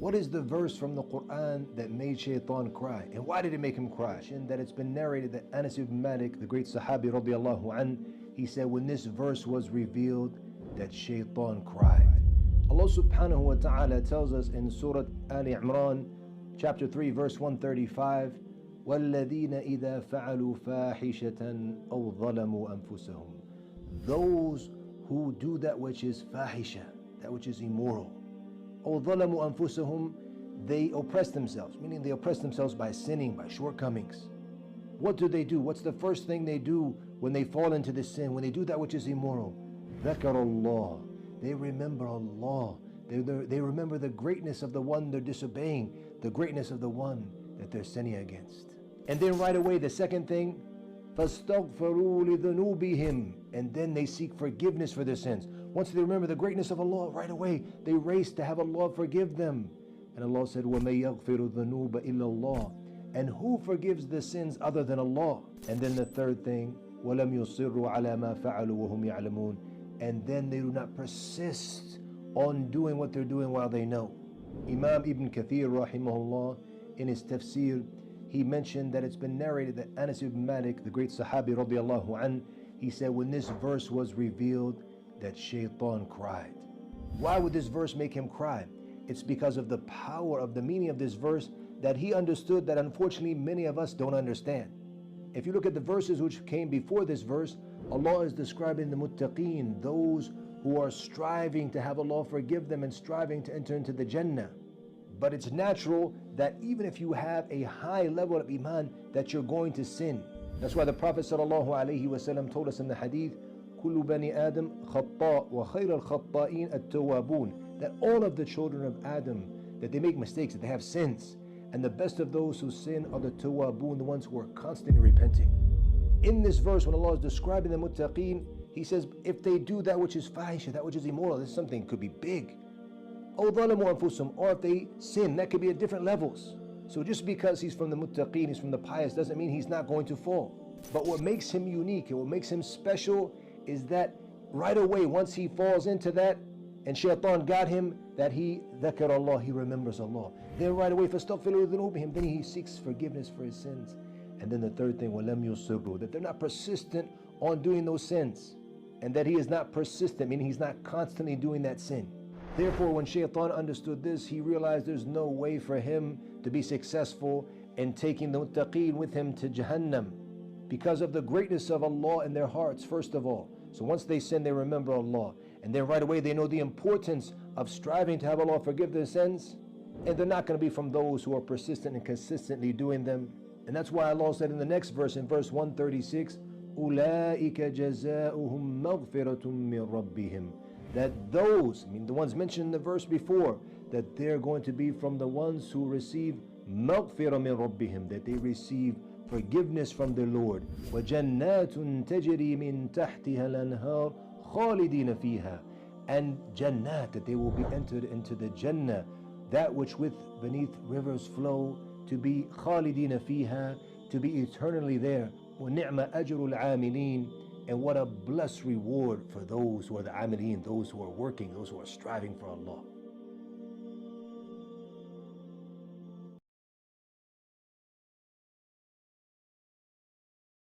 What is the verse from the Quran that made Shaitan cry? And why did it make him cry? And that it's been narrated that Anas ibn Malik, the great Sahabi radiallahu an, he said when this verse was revealed, that Shaitan cried. Allah subhanahu wa ta'ala tells us in Surah Ali Imran, chapter 3, verse 135, وَالَّذِينَ إِذَا فَعَلُوا فَاحِشَةً أَوْ ظَلَمُوا أَنفُسَهُم. Those who do that which is fahisha, that which is immoral. أَوْ ظَلَمُوا أَنفُسَهُم. They oppress themselves, meaning they oppress themselves by sinning, by shortcomings. What do? What's the first thing they do when they fall into this sin, when they do that which is immoral? ذَكَرَ اللَّهِ. They remember Allah. They remember the greatness of the one they're disobeying, the greatness of the one that they're sinning against. And then right away, the second thing, فَاسْتَغْفَرُوا لِذُنُوبِهِمْ. And then they seek forgiveness for their sins. Once they remember the greatness of Allah, right away, they race to have Allah forgive them. And Allah said, وَمَن يَغْفِرُ الذُّنُوبَ إِلَّا اللَّهِ. And who forgives the sins other than Allah? And then the third thing, وَلَمْ يُصِرُّوا عَلَى مَا فَعَلُوا وَهُمْ يَعْلَمُونَ. And then they do not persist on doing what they're doing while they know. Imam Ibn Kathir rahimahullah, in his tafsir, he mentioned that it's been narrated that Anas ibn Malik, the great Sahabi radiallahu an, he said when this verse was revealed, that Shaitan cried. Why would this verse make him cry? It's because of the power of the meaning of this verse that he understood that unfortunately many of us don't understand. If you look at the verses which came before this verse, Allah is describing the muttaqeen, those who are striving to have Allah forgive them and striving to enter into the Jannah. But it's natural that even if you have a high level of iman, that you're going to sin. That's why the Prophet ﷺ told us in the hadith, كُلُّ بَنِي آدَمْ خَطَّاء وَخَيْرَ الْخَطَّائِينَ التَّوَّابُونَ. That all of the children of Adam, that they make mistakes, that they have sins. And the best of those who sin are the tawwabun, the ones who are constantly repenting. In this verse, when Allah is describing the muttaqeen, He says, if they do that which is fahisha, that which is immoral, this is something could be big. Or if they sin, that could be at different levels. So just because he's from the muttaqeen, he's from the pious, doesn't mean he's not going to fall. But what makes him unique and what makes him special is that right away, once he falls into that, and Shaitan got him, that he ذكر Allah, he remembers Allah. Then right away, فَاسْتَغْفِرُوا لِذُنُوبِهِمْ, then he seeks forgiveness for his sins. And then the third thing, وَلَمْ يُصِرُّوا, that they're not persistent on doing those sins. And that he is not persistent, meaning he's not constantly doing that sin. Therefore, when Shaitan understood this, he realized there's no way for him to be successful in taking the muttaqeen with him to Jahannam, because of the greatness of Allah in their hearts, first of all. So once they sin, they remember Allah. And then right away, they know the importance of striving to have Allah forgive their sins. And they're not going to be from those who are persistent and consistently doing them. And that's why Allah said in the next verse, in verse 136, أُولَٰئِكَ جَزَاؤُهُمْ مَغْفِرَةٌ مِّن رَبِّهِمْ. That those, the ones mentioned in the verse before, that they're going to be from the ones who receive مَغْفِرَةٌ مِّن رَبِّهِمْ, that they receive forgiveness from their Lord. وَجَنَّاتٌ تَجْرِي مِن تَحْتِهَا الْأَنْهَارُ خَالِدِينَ فِيهَا. And Jannat, that they will be entered into the Jannah, that which with beneath rivers flow, to be خَالِدِينَ فِيهَا, to be eternally there. وَنِعْمَ أَجْرُ الْعَامِلِينَ. And what a blessed reward for those who are the amilin, those who are working, those who are striving for Allah.